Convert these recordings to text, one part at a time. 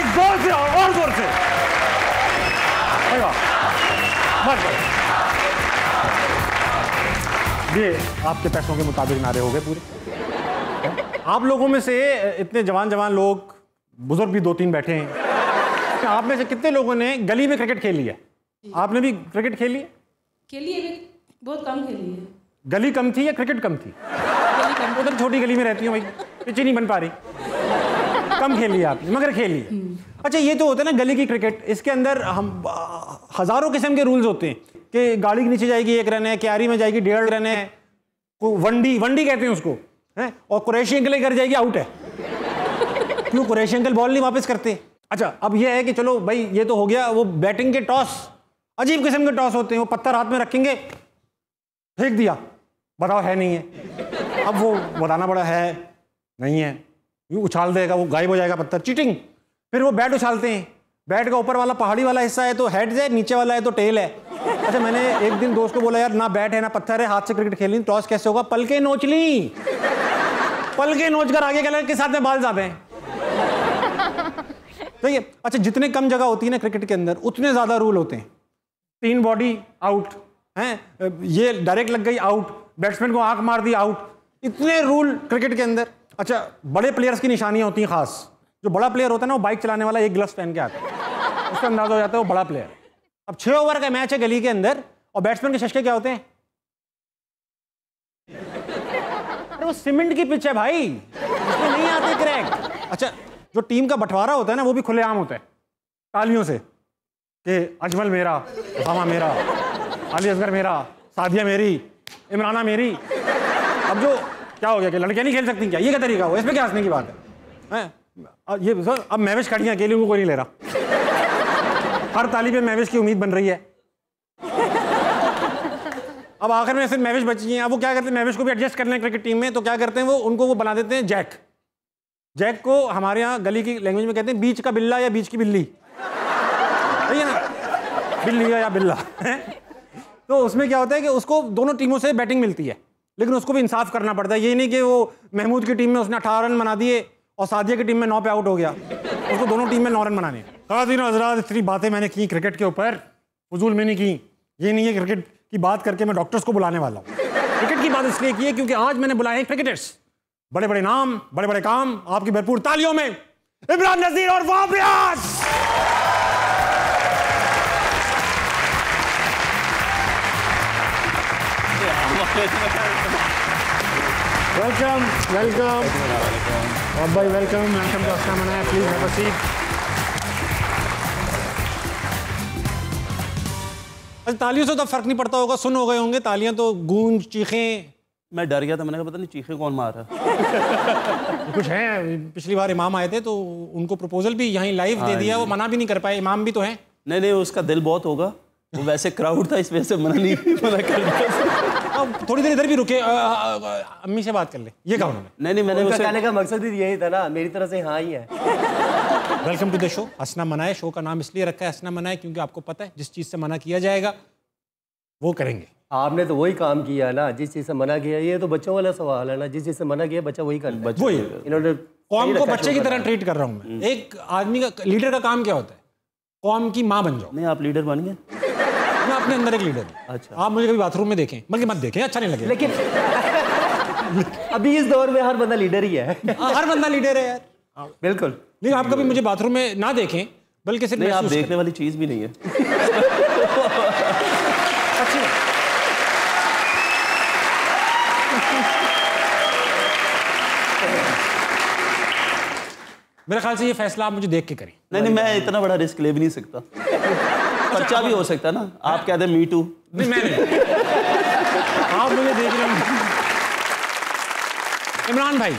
भाई जोर से और जोर से। बस ये आपके पैसों के मुताबिक नारे हो गए पूरे। आप लोगों में से इतने जवान जवान लोग, बुजुर्ग भी 2-3 बैठे हैं, आप में से कितने लोगों ने गली में क्रिकेट खेली है? आपने भी क्रिकेट खेली है? खेली है, बहुत कम खेली है। गली कम थी या क्रिकेट कम थी? उधर छोटी गली में रहती हूँ भाई, पिच नहीं बन पा रही, कम खेली है आपने, मगर खेली है। अच्छा, ये तो होता है ना गली की क्रिकेट, इसके अंदर हम हजारों किस्म के रूल्स होते हैं कि गाड़ी के नीचे जाएगी 1 रन है, क्यारी में जाएगी 1.5 रन है, वंडी कहते हैं उसको है, और कुरैशी अंकल कर जाएगी आउट है। क्यों कुरैशी अंकल बॉल नहीं वापस करते? अच्छा, अब ये है कि चलो भाई ये तो हो गया, वो बैटिंग के टॉस, अजीब किस्म के टॉस होते हैं, वो पत्थर हाथ में रखेंगे, फेंक दिया, बताओ है नहीं है, अब वो बताना पड़ा है नहीं है, यूँ उछाल देगा, वो गायब हो जाएगा पत्थर, चीटिंग। फिर वो बैट उछालते हैं, बैट का ऊपर वाला पहाड़ी वाला हिस्सा है तो हेड है, नीचे वाला है तो टेल है। अच्छा, मैंने एक दिन दोस्त को बोला यार ना बैट है ना पत्थर है, हाथ से क्रिकेट खेलनी, टॉस कैसे होगा? पलके नोच ली, पलके नोच कर आगे के साथ में बाल जाते हैं। ठीक है। अच्छा, जितने कम जगह होती है ना क्रिकेट के अंदर उतने ज्यादा रूल होते हैं। 3 बॉडी आउट हैं, ये डायरेक्ट लग गई आउट, बैट्समैन को आंख मार दी आउट, इतने रूल क्रिकेट के अंदर। अच्छा, बड़े प्लेयर्स की निशानियां होती हैं खास, जो बड़ा प्लेयर होता है ना वो बाइक चलाने वाला एक ग्लव्स पहन के आता है, उसका अंदाजा हो जाता है वो बड़ा प्लेयर। अब 6 ओवर का मैच है गली के अंदर और बैट्समैन के शशके क्या होते हैं? अरे वो सीमेंट की पिच है भाई, उसमें नहीं आते क्रैक। अच्छा, जो टीम का बंटवारा होता है ना वो भी खुलेआम होता है, तालियों से कि अजमल मेरा, उसामा मेरा, अली असगर मेरा, सादिया मेरी, इमराना मेरी। अब जो क्या हो गया कि लड़कियां नहीं खेल सकती क्या? ये क्या तरीका हुआ? इसमें क्या हंसने की बात है? ये सर अब महविश खड़ी है, अकेले को कोई नहीं ले रहा, हर ताली पे महविश की उम्मीद बन रही है। अब आखिर में सिर्फ महविश बची हैं। अब वो क्या करते हैं, महविश को भी एडजस्ट कर लें क्रिकेट टीम में, तो क्या करते हैं वो उनको वो बना देते हैं जैक। जैक को हमारे यहाँ गली की लैंग्वेज में कहते हैं बीच का बिल्ला या बीच की बिल्ली, सही है ना, बिल्ली या बिल्ला। तो उसमें क्या होता है कि उसको दोनों टीमों से बैटिंग मिलती है, लेकिन उसको भी इंसाफ करना पड़ता है। ये नहीं कि वो महमूद की टीम में उसने 18 रन बना दिए और सादिया की टीम में 9 पे आउट हो गया, उसको दोनों टीम में 9 रन बनाने। ख़वातीन और हज़रात, इतनी बातें मैंने की क्रिकेट के ऊपर, फजूल में नहीं की। ये नहीं है क्रिकेट की बात करके मैं डॉक्टर्स को बुलाने वाला हूँ, क्रिकेट की बात इसलिए की है क्योंकि आज मैंने बुलाए हैं क्रिकेटर्स, बड़े बड़े नाम, बड़े बड़े काम। आपकी भरपूर तालियों में इमरान नज़ीर और वहाब रियाज। वेलकम वेलकम भाई, वेलकम वेलकम टू अस्ना मनाया, प्लीज हैव अ सीट। तालियों से तो फर्क नहीं पड़ता होगा, सुन हो गए होंगे, तालियां तो गूंज, चीखें। मैं डर गया था, मैंने कहा पता नहीं चीखें कौन मार रहा। कुछ है, पिछली बार इमाम आए थे तो उनको प्रपोजल भी यहीं लाइव दे दिया, वो मना भी नहीं कर पाए, इमाम भी तो हैं। नहीं, उसका दिल बहुत होगा, वो वैसे क्राउड था इस वजह से मना कर दिया। अब थोड़ी देर इधर भी रुके, अम्मी से बात कर ले, ये कहा उन्होंने। नहीं, मैंने उसका कहने का मकसद भी यही था ना, मेरी तरफ से हाँ ही है। वेलकम टू द शो हंसना मनाए। शो का नाम इसलिए रखा है हंसना मनाए क्योंकि आपको पता है जिस चीज़ से मना किया जाएगा वो करेंगे। आपने तो वही काम किया ना, जिस चीज़ से मना किया। ये तो बच्चों वाला सवाल है ना, जिस चीज़ से मना किया बच्चा वही कर, वही इन्होंने कौम को बच्चे की तरह ट्रीट कर रहा हूँ मैं। एक आदमी का, लीडर का काम क्या होता है? कौम की माँ बन जाओ। नहीं, आप लीडर बन गए। मैं अपने अंदर एक लीडर हूँ। अच्छा, आप मुझे कभी बाथरूम में देखें, बल्कि मत देखें, अच्छा नहीं लगे। लेकिन अभी इस दौर में हर बंदा लीडर ही है। हर बंदा लीडर है यार, बिल्कुल। लेकिन आप कभी मुझे बाथरूम में ना देखें, बल्कि सिर्फ नहीं, आप देखने वाली चीज भी नहीं है। अच्छी मेरे ख्याल से ये फैसला आप मुझे देख के करें। नहीं, मैं इतना बड़ा रिस्क ले भी नहीं सकता। बच्चा भी हो सकता है ना, आप कहते हैं मी टू। नहीं, मैं नहीं। आप मुझे देख रहे हैं। इमरान भाई,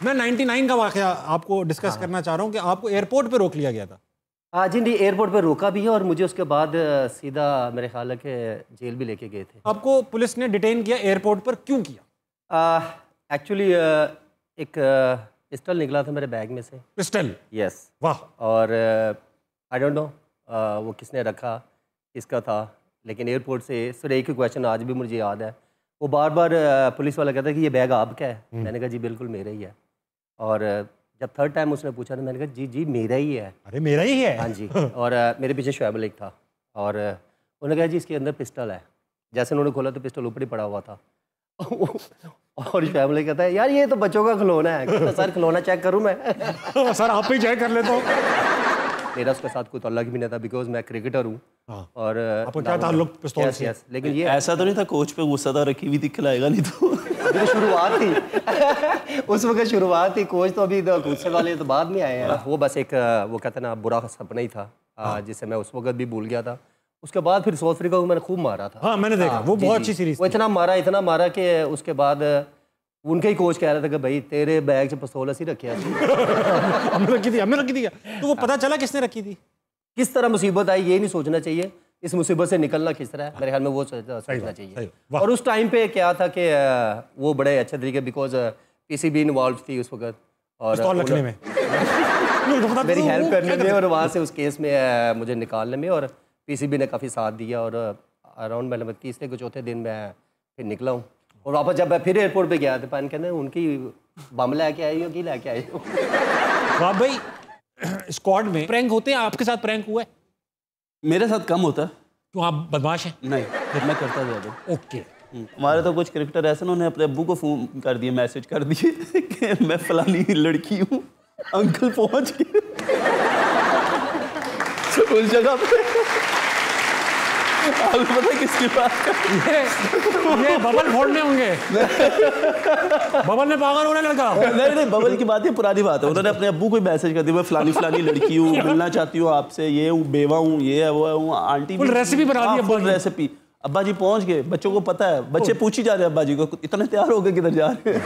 मैं 99 का वाकया आपको डिस्कस करना चाह रहा हूँ कि आपको एयरपोर्ट पे रोक लिया गया था। हाँ जी, नहीं, एयरपोर्ट पे रोका भी है और मुझे उसके बाद सीधा मेरे ख्याल है कि जेल भी लेके गए थे। आपको पुलिस ने डिटेन किया एयरपोर्ट पर, क्यों किया? एक्चुअली एक पिस्टल निकला था मेरे बैग में से। पिस्टल? यस। वाह। और आई डोंट नो वो किसने रखा, किसका था, लेकिन एयरपोर्ट से सिर्फ एक ही क्वेश्चन आज भी मुझे याद है। वो बार बार पुलिस वाला कहता है कि ये बैग आपका है। मैंने कहा जी बिल्कुल मेरा ही है। और जब थर्ड टाइम उसने पूछा तो मैंने कहा जी जी मेरा ही है। अरे मेरा ही है। हाँ जी। और मेरे पीछे शुएब मलिक था और उन्होंने कहा जी इसके अंदर पिस्टल है। जैसे उन्होंने खोला तो पिस्टल ऊपर ही पड़ा हुआ था। और शुएब मलिक कहता है यार ये तो बच्चों का खिलौना है। कहता सर खिलौना चेक करूँ मैं? सर आप ही चेक कर लेता हूँ। मेरा उसके साथ कोई ताल्लुक भी नहीं था बिकॉज मैं क्रिकेटर हूँ। और आपको क्या ताल्लुक पिस्तौल से? लेकिन ये ऐसा तो नहीं था कोच पे गुस्सा था रखी हुई थी खिलाएगा नहीं तो शुरुआत थी उस वक्त शुरुआत थी। कोच तो अभी गुस्से वाले तो बाद में आए हैं। वो बस एक वो कहते ना बुरा सपना ही था जिसे मैं उस वक्त भी भूल गया था। उसके बाद फिर साउथ अफ्रीका को मैंने खूब मारा था। हाँ मैंने देखा वो बहुत अच्छी सीरीज। वो इतना मारा कि उसके बाद उनके ही कोच कह रहा था कि भाई तेरे बैग से पिस्तौल ऐसी रखे हमने रखी थी। तो वो पता चला किसने रखी थी? किस तरह मुसीबत आई ये नहीं सोचना चाहिए, इस मुसीबत से निकलना किस तरह है मेरे ख्याल में वो सोचना चाहिए। और उस टाइम पे क्या था कि वो बड़े अच्छे तरीके बिकॉज पीसीबी इन्वॉल्व थी उस वक्त और रखने में मेरी हेल्प करने में और वहाँ से उस केस में मुझे निकालने में। और पीसीबी ने काफ़ी साथ दिया और अराउंड मतलब तीसरे को चौथे दिन मैं फिर निकला हूँ। और वापस जब मैं फिर एयरपोर्ट पे गया तो पान कहते हैं उनकी बम लेके आई हो कि लेके आई हो। वाह भाई स्क्वाड में प्रैंक होते हैं, आपके साथ प्रैंक हुआ है? मेरे साथ कम होता है। क्यों आप बदमाश हैं? नहीं मैं करता ज़्यादा। ओके। हमारे तो कुछ क्रिकेटर ऐसे उन्होंने अपने अब्बू को फ़ोन कर दिए, मैसेज कर दिए कि मैं फलानी लड़की हूँ, अंकल पहुँच गए उस जगह पे। आपको पता है किसकी बात ये बबल फोड़ने होंगे। बबल ने पागल होने लगा। नहीं बबल की बात है, पुरानी बात है। उन्होंने अपने अब्बू को मैसेज कर दिया मैं फलानी लड़की हूँ, मिलना चाहती हूँ आपसे, ये हूँ, बेवा हूँ, ये है वो है। आंटी फुल रेसिपी बना दी। Full recipe. अब्बा जी पहुंच गए, बच्चों को पता है, बच्चे पूछ ही जा रहे हैं अब्बा जी को इतने तैयार हो गए किधर जा रहे हैं।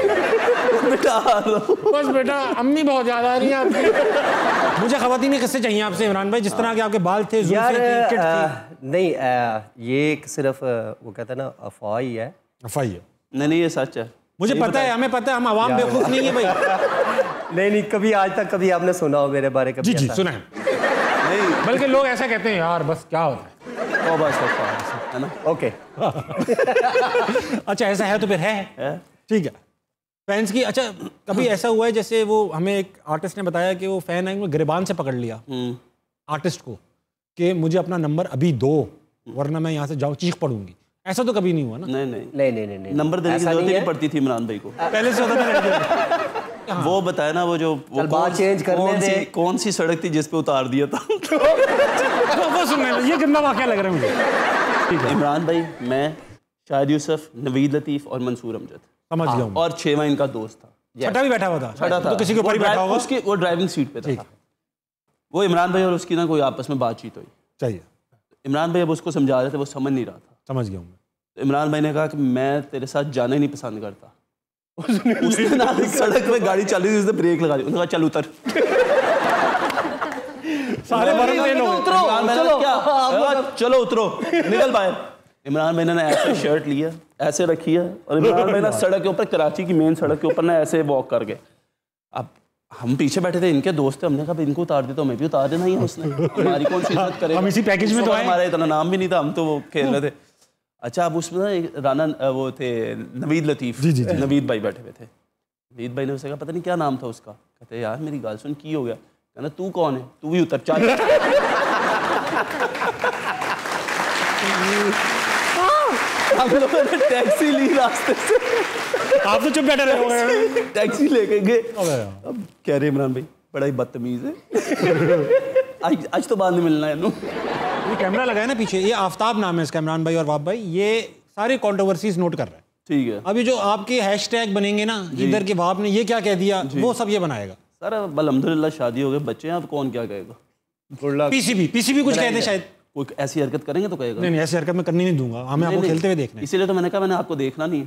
बेटा आ रहा हूं। बस बेटा अम्मी बहुत ज्यादा आ रही है आपकी। मुझे ख़वातीनी किस्से चाहिए आपसे इमरान भाई, जिस तरह के आपके बाल थे, यार नहीं ये सिर्फ वो कहता है ना अफवाह ही है। अफवाह है? नहीं ये सच है। मुझे पता है, हमें पता है, हम आवाम बेवकूफ नहीं है भाई। नहीं कभी आज तक कभी आपने सुना हो मेरे बारे? कभी जी सुना है। नहीं बल्कि लोग ऐसा कहते हैं यार बस क्या होता है ना। ओके। अच्छा ऐसा है तो फिर है ठीक है। फैंस की अच्छा कभी ऐसा हुआ है जैसे वो हमें एक आर्टिस्ट ने बताया कि वो फैन है गिरबान से पकड़ लिया आर्टिस्ट को कि मुझे अपना नंबर अभी दो वरना मैं यहाँ से जाऊँ चीख पड़ूंगी, ऐसा तो कभी नहीं हुआ ना? नहीं नंबर देने की जरूरत नहीं पड़ती थी इमरान भाई को, पहले से होता था। वो बताया ना वो जो बात चेंज करने दे। कौन सी सड़क थी जिस पे उतार दिया था। वो सुनने ये कितना वाकया लग रहा है मुझे। ठीक है इमरान भाई, मैं, शाहिद यूसुफ, नवीद लतीफ़ और मंसूर अमजद, समझ गया। और छेवा इनका दोस्त था। छठा भी बैठा हुआ था। छठा था तो किसी के ऊपर ही बैठा होगा। उसकी वो ड्राइविंग सीट पे था। वो इमरान भाई और उसकी ना कोई आपस में बातचीत हुई। चाहिए इमरान भाई अब उसको समझा रहे थे, वो समझ नहीं रहा था। समझ गया हूँ। तो इमरान भाई ने कहा कि मैं तेरे साथ जाना ही नहीं पसंद करता। उसने ना सड़क पे गाड़ी चल रही थी, उसने ब्रेक लगा दी, उसने कहा चल उतर। सारे चलो उतरो, निकल बाहर। इमरान भाई ने ऐसे शर्ट लिया, ऐसे रखी है, और इमरान भाई ना सड़क के ऊपर, कराची की मेन सड़क के ऊपर ना ऐसे वॉक कर गए। अब हम पीछे बैठे थे, इनके दोस्त थे, हमने कहा इनको उतार दे तो हमें भी उतार देना ही है उसने, हमारी कौन सी इज्जत करेगा। हम इसी पैकेज में तो आए। हमारा इतना नाम भी नहीं था, हम तो वो खेल रहे थे। अच्छा अब उसमें ना राना वो थे नवीद लतीफ़, नवीद भाई बैठे हुए थे। नवीद भाई ने उससे कहा पता नहीं क्या नाम था उसका, कहते यार मेरी गाल सुन की हो गया, कहना तू कौन है, तू भी उतर चल। हम लोगों ने टैक्सी ली रास्ते से, आप तो चुप बैठे रहे। टैक्सी लेके गए। अब कह रहे इमरान भाई बड़ा ही बदतमीज है, आज तो बाद में मिलना है। ये कैमरा लगा है ना पीछे, ये आफ्ताब नाम है इसका, इमरान भाई और वाब भाई, ये सारे कंट्रोवर्सीज नोट कर रहे हैं। ठीक है। अभी जो आपके हैशटैग बनेंगे ना, इधर के वाब ने ये क्या कह दिया, वो सब ये बनाएगा। सर अब अल्हम्दुलिल्लाह शादी हो गए, बच्चे हैं, अब कौन क्या कहेगा। पीसीबी कुछ कहते शायद, कोई ऐसी हरकत करेंगे तो कहेगा। नहीं ऐसी हरकत मैं करनी नहीं दूंगा, हमें आपको खेलते हुए देखना है। इसीलिए तो मैंने कहा मैंने आपको देखना नहीं है।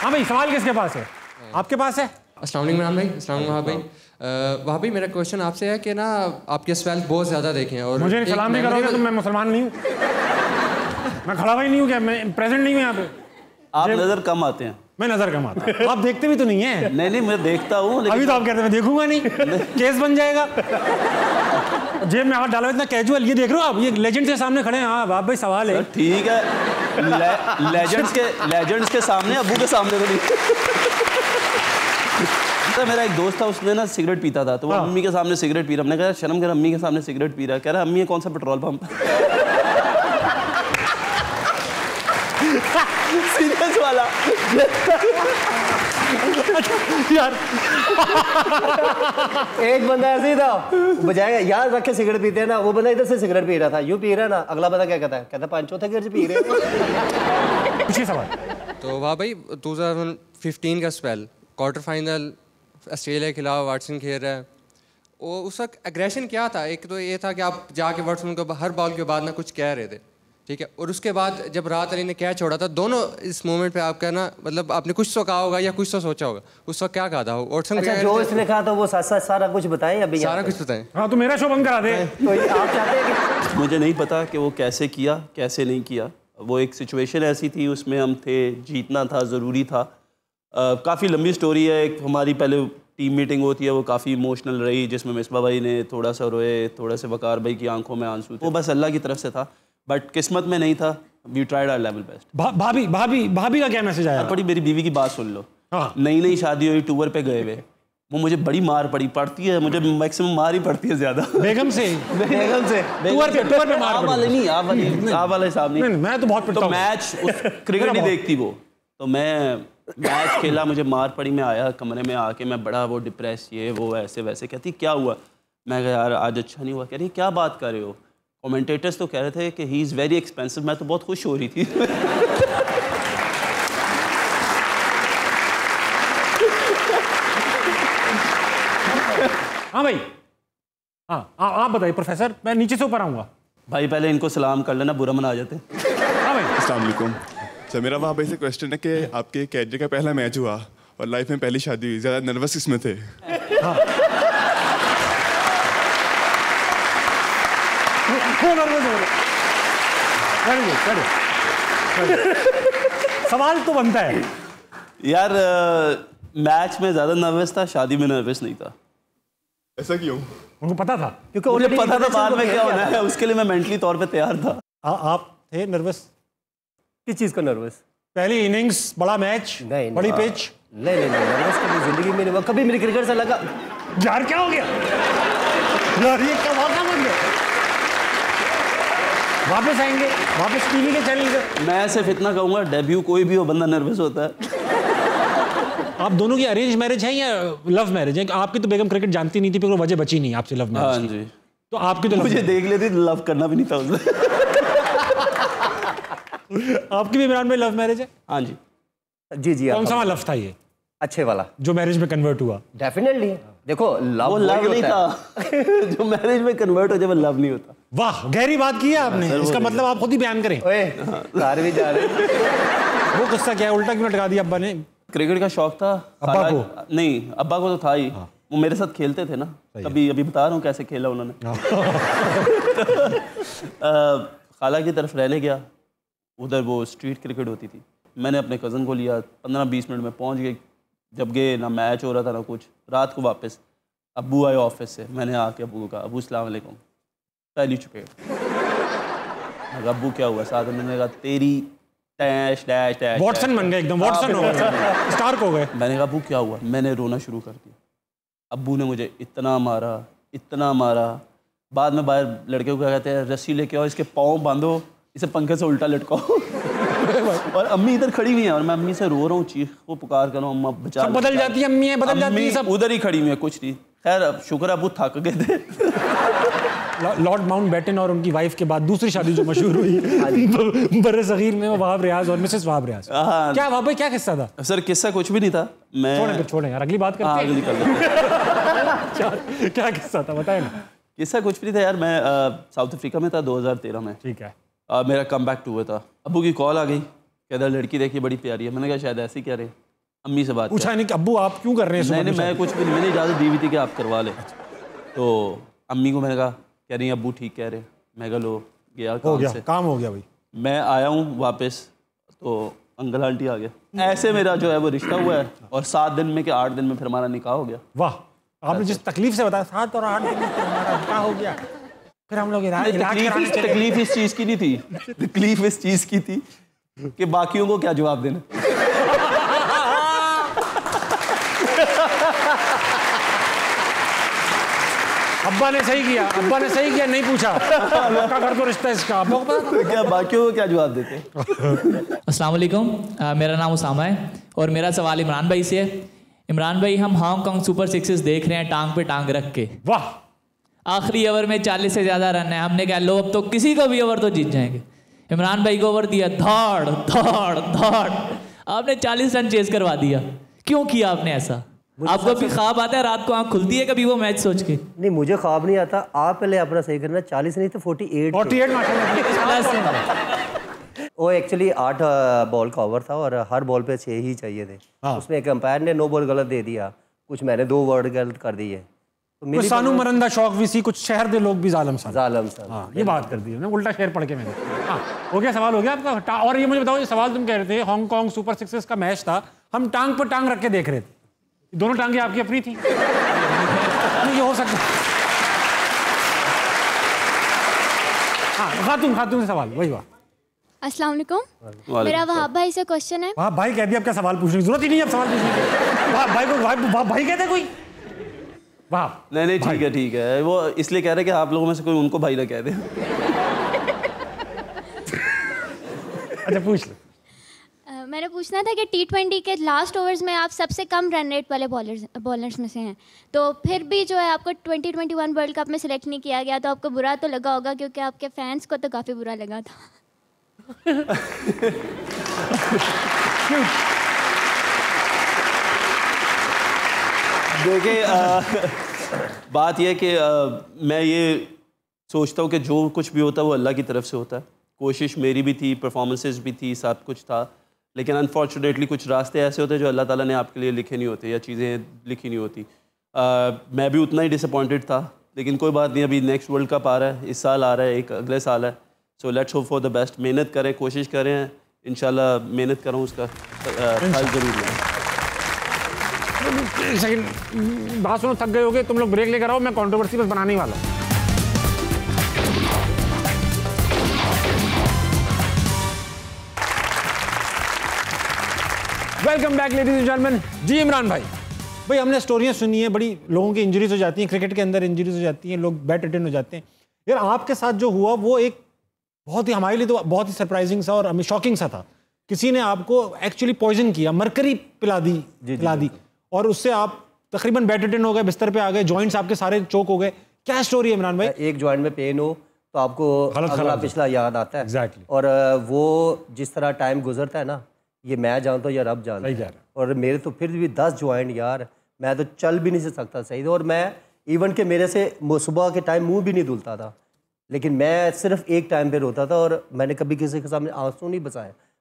हाँ भाई सवाल किसके पास है? आपके पास है? अस्सलाम वालेकुम इमरान भाई। अस्सलाम वालेकुम वहाँ भाई। वहाँ भाई मेरा क्वेश्चन आपसे है कि ना आपके स्वेल्थ बहुत ज़्यादा देखे हैं और मुझे सलाम नहीं करोगे तो मैं मुसलमान नहीं हूँ। मैं खड़ा हुआ ही नहीं हूँ क्या, मैं प्रेजेंट नहीं हूँ यहाँ पे। आप नजर कम आते हैं। मैं नजर कम आता हूँ, आप देखते भी तो नहीं है। नहीं मैं देखता हूँ, अभी तो आप कहते हैं मैं देखूंगा नहीं, केस बन जाएगा। जेब में हाथ डाला इतना कैजुअल, ये देख रहे हो आप, ये लेजेंड्स के सामने खड़े हैं। हाँ बाप भाई सवाल है। ठीक है, लेजेंड्स के सामने, अबू के सामने तो नहीं। तो मेरा एक दोस्त था, उसने ना सिगरेट पीता था, तो वो अम्मी के सामने सिगरेट पी रहा। हमने कहा शर्म कर, अम्मी के सामने सिगरेट पी रहा है। कह रहा अम्मी ये कौन सा पेट्रोल पंप? सीरियस वाला यार एक बंदा ऐसे ही था, बजाय यार रख के सिगरेट पीते हैं ना, वो बंदा इधर से सिगरेट पी रहा था, यूं पी रहा है ना, अगला बंदा क्या कहता है, कहता पांच चौथे घर से पी रहे हैं। पूछिए सवाल। तो वाह भाई 2015 का स्पेल, क्वार्टर फाइनल ऑस्ट्रेलिया के खिलाफ वाटसन खेल रहा है, वो उस वक्त एग्रेशन क्या था? एक तो ये था कि आप जाके वाटसन को हर बॉल के बाद ना कुछ कह रहे थे, ठीक है, और उसके बाद जब राहत अली ने कैच छोड़ा था, दोनों इस मोमेंट पे आप कहना मतलब आपने कुछ तो कहा होगा या कुछ तो सोचा होगा, उस वक्त क्या कहा था वाटसन? अच्छा, जो इसने कहा था वो सारा कुछ बताएं अभी, सारा कुछ बताएं। हाँ तो मेरा शो बंद करा दे। तो आप चाहते हैं कि मुझे नहीं पता कि वो कैसे किया, कैसे नहीं किया। वो एक सिचुएशन ऐसी थी, उसमें हम थे, जीतना था, ज़रूरी था। काफ़ी लंबी स्टोरी है। एक हमारी पहले टीम मीटिंग होती है, वो काफ़ी इमोशनल रही, जिसमें मिसबा भाई ने थोड़ा सा रोए, थोड़े से वकार भाई की आंखों में आंसू थे। वो बस अल्लाह की तरफ से था, बट किस्मत में नहीं था। We tried our level best. भाभी का क्या मैसेज आया? बड़ी मेरी बीवी की बात सुन लो। हाँ। नई शादी हुई, टूर पे गए हुए, वो मुझे बड़ी मार पड़ती है, मुझे मैक्सिमम मार ही पड़ती है ज़्यादा। बेगम से टूर पे मार आप वाले नहीं, आप वाले साहब नहीं। मैं तो बहुत पिटता तो हूँ। मैच क्रिकेट नहीं देखती वो, तो मैं मैच खेला, मुझे मार पड़ी, मैं आया कमरे में, आके मैं बड़ा वो डिप्रेस, ये वो ऐसे वैसे। कहती क्या हुआ? मैं कहा यार आज अच्छा नहीं हुआ। कह रही क्या बात कर रहे हो? कमेंटेटर्स तो कह रहे थे कि ही इज़ वेरी एक्सपेंसिव। मैं तो बहुत खुश हो रही थी। हाँ भाई, हाँ आप बताइए प्रोफेसर, मैं नीचे से ऊपर आऊँगा। भाई पहले इनको सलाम कर लेना, बुरा मना जाते हैं। हाँ भाई, अस्सलाम वालेकुम। सर मेरा वहाँ पे से क्वेश्चन है कि आपके कैरियर का पहला मैच हुआ और लाइफ में पहली शादी हुई, ज़्यादा नर्वस किसमें थे? हाँ। वो नर्वस हो रहे। Very good, very good। सवाल तो बनता है यार। मैच में ज़्यादा नर्वस था, शादी में नर्वस नहीं था। ऐसा क्यों? उनको पता था, क्योंकि मुझे already पता था बाद में क्या होना था। है, उसके लिए मैं मेंटली तौर पे तैयार था। आप थे नर्वस? किस चीज़ का नर्वस? पहली इनिंग्स, बड़ा मैच, नहीं, बड़ी पिच। नहीं नर्वस कभी जिंदगी में नहीं हुआ। कभी मेरी क्रिकेट से लगा यार क्या हो गया यार, ये क्या वाक़या बन गया? वापस आएंगे, वापस टीवी के चैनल पे। मैं सिर्फ इतना कहूँगा, डेब्यू कोई भी हो, बंदा नर्वस होता है। आप दोनों की अरेंज मैरिज है या लव मैरिज है? आपकी तो बेगम क्रिकेट जानती नहीं थी, फिर वजह बची नहीं आपसे लव मैरिज। हाँ जी। तो आपकी तो मुझे देख लेती, लव करना भी नहीं था उसने। आपकी भी इमरान में लव मैरिज है? हाँ जी। जी कौन सा लव था ये अच्छे वाला जो मैरिज में कन्वर्ट हुआ? डेफिनेटली। देखो वो लव नहीं था। जो मैरिज में कन्वर्ट हो जाए वो लव नहीं होता। वाह, गहरी बात की है आपने। इसका मतलब आप खुद ही बयान करें। ओए कार भी जा रहे। वो किस्सा क्या है, उल्टा क्यों लटका दिया अब्बा ने? क्रिकेट का शौक था अब्बा को? नहीं, अब्बा को तो था ही। वो मेरे साथ खेलते थे ना, अभी बता रहा हूँ कैसे खेला उन्होंने। खाला की तरफ रहने गया, उधर वो स्ट्रीट क्रिकेट होती थी। मैंने अपने कज़न को लिया, 15-20 मिनट में पहुंच गए। जब गए ना मैच हो रहा था ना कुछ। रात को वापस अब्बू आए ऑफिस से, मैंने आके अब्बू को कहा अब्बू अस्सलाम वालेकुम, पहली चुपेट। अब्बू क्या हुआ? साथ में मैंने कहा तेरी डैश डैश डैश। वॉटसन बन गए एकदम, वॉटसन हो गए, स्टार्क हो गए। मैंने कहा अब्बू क्या हुआ? मैंने रोना शुरू कर दिया। अब्बू ने मुझे इतना मारा। बाद में बाहर लड़के को क्या कहते हैं, रस्सी लेके आओ, इसके पाँव बांधो, इसे पंखे से उल्टा लटकाओ। और अम्मी इधर खड़ी हुई है और मैं अम्मी से रो रहा हूँ, चीख को पुकार कर रहा हूँ, अम्मा बचा। सब बदल जाती है, अम्मी बदल जाती है, सब उधर ही खड़ी हुई है, कुछ नहीं। खैर अब शुक्र अब्बू थक गए थे। लॉर्ड माउंटबेटन और उनकी वाइफ के बाद दूसरी शादी जो मशहूर हुई बर्रे सगीर में, वो वहाब रियाज और मिसेस वहाब रियाज। क्या वहाब भाई, क्या किस्सा था? सर किस्सा कुछ भी नहीं था। मैं छोड़े यार, अगली बात करते हैं। क्या किस्सा था बताए ना। किस्सा कुछ भी नहीं था यार। मैं साउथ अफ्रीका में था 2013 में। ठीक है। मेरा कम बैक टूर था। अब्बू की कॉल आ गई, कहता लड़की देखिए बड़ी प्यारी है। मैंने कहा शायद ऐसे ही कह रहे हैं। अम्मी से बात पूछा नहीं कि अब्बू आप क्यों कर रहे हैं? नहीं, मैं कुछ भी नहीं, मैंने इजाज़त दी हुई थी कि आप करवा लें। तो अम्मी को मैंने कहा, कह रही अब्बू ठीक कह रहे। मैं कहा लो, गया काम हो गया भाई। मैं आया हूँ वापस, तो अंकल आंटी आ गया। ऐसे मेरा जो है वो रिश्ता हुआ है, और 7 दिन में कि 8 दिन में फिर हमारा निकाह हो गया। वाह, आपने जिस तकलीफ से बताया 7 और 8 दिन में हमारा निकाह हो गया। फिर हम लोग तकलीफ इस चीज़ की नहीं थी, तकलीफ इस चीज़ की थी कि बाकियों को क्या जवाब देना। अब्बा ने सही किया, अब्बा ने सही किया, नहीं पूछा क्या कर दो रिश्ता इसका। अब्बा को पता था। क्या बाकियों को क्या जवाब देते हैं? अस्सलाम वालेकुम, मेरा नाम उसामा है और मेरा सवाल इमरान भाई से है। इमरान भाई, हम हांगकांग सुपर सिक्सेस देख रहे हैं टांग पे टांग रख के। वाह, आखिरी ओवर में 40 से ज़्यादा रन है। हमने कहा लो अब तो किसी का भी ओवर तो जीत जाएंगे। इमरान भाई को ओवर दिया, धाड़ धाड़ धाड़, आपने 40 रन चेस करवा दिया। क्यों किया आपने ऐसा? आपको भी ख्वाब आता है, रात को आंख खुलती है कभी वो मैच सोच के? नहीं, मुझे ख्वाब नहीं आता। आप पहले अपना सही करना। 40 नहीं तो 48 माशाल्लाह। वो एक्चुअली 8 बॉल का ओवर था और हर बॉल पे 6 ही चाहिए थे। उसमें एक अंपायर ने 9 बॉल गलत दे दिया, कुछ मैंने 2 वर्ड गलत कर दिए। तो सानू मरंदा शौक भी सी, कुछ शहर दे लोग भी जालम सा। हाँ, ये बात कर दी ना, उल्टा शेर पढ़ के मैंने। हाँ, हो गया, सवाल हो गया आपका। और ये मुझे बताओ, ये सवाल तुम कह रहे थे हांगकांग सुपर सिक्सेस का मैच था, हम टांग पर टांग रख के देख रहे थे, दोनों टांगे आपकी अपनी थी? ये हो सकता। हाँ, खातून से सवाल, वही बात। अस्सलाम वालेकुम, मेरा वहाब भाई से क्वेश्चन है। वहाब भाई कह दिया, अब क्या सवाल पूछने की जरूरत ही नहीं है, अब सवाल पूछने की। वहाब भाई को वहाब भाई कहते कोई? वहाब नहीं, ठीक है, वो इसलिए कह रहे कि आप लोगों में से कोई उनको भाई ना कह दे। अच्छा, पूछ लो। मैंने पूछना था कि T20 के लास्ट ओवर्स में आप सबसे कम रन रेट वाले बॉलर्स में से हैं, तो फिर भी जो है आपको 2021 वर्ल्ड कप में सिलेक्ट नहीं किया गया, तो आपको बुरा तो लगा होगा, क्योंकि आपके फैंस को तो काफ़ी बुरा लगा था। देखिए, बात यह है कि मैं ये सोचता हूँ कि जो कुछ भी होता है वो अल्लाह की तरफ से होता है। कोशिश मेरी भी थी, परफॉर्मेंसेस भी थी, सब कुछ था, लेकिन अनफॉर्चुनेटली कुछ रास्ते ऐसे होते हैं जो अल्लाह ताला ने आपके लिए लिखे नहीं होते, या चीज़ें लिखी नहीं होती। मैं भी उतना ही डिसअपॉइंटेड था, लेकिन कोई बात नहीं, अभी नेक्स्ट वर्ल्ड कप आ रहा है, इस साल आ रहा है, एक अगले साल है। So let's hope for the best. मेहनत करें, कोशिश करें, इंशाल्लाह मेहनत करूँ, उसका फल ज़रूर मिले। सेकंड बात सुनो, थक गए होगे तुम लोग, ब्रेक लेकर आओ, मैं कंट्रोवर्सी बस बनाने ही वाला हूँ। Welcome back ladies and gentleman. जी इमरान भाई, हमने स्टोरियां सुनी है, बड़ी लोगों की इंजरीज हो जाती हैं, क्रिकेट के अंदर इंजरीज हो जाती हैं, लोग बेड रिटर्न हो जाते हैं। यार आपके साथ जो हुआ वो एक बहुत ही, हमारे लिए तो बहुत ही सरप्राइजिंग सा और हमें शॉकिंग सा था। किसी ने आपको एक्चुअली पॉइजन किया, मरकरी पिला दी और उससे आप तकरीबन बेड रिटर्न हो गए, बिस्तर पे आ गए, जॉइंट्स आपके सारे चोक हो गए। क्या स्टोरी है इमरान भाई? एक जॉइंट में पेन हो तो आपको अगला पिछला याद आता है। Exactly. और वो जिस तरह टाइम गुजरता है ना, ये मैं जानता हूँ या रब जानता है। और मेरे तो फिर भी 10 जॉइंट यार, मैं तो चल भी नहीं सकता सही। और मैं इवन के मेरे से सुबह के टाइम मुंह भी नहीं धुलता था, लेकिन मैं सिर्फ एक टाइम पे रोता था और मैंने कभी किसी के सामने आंसू नहीं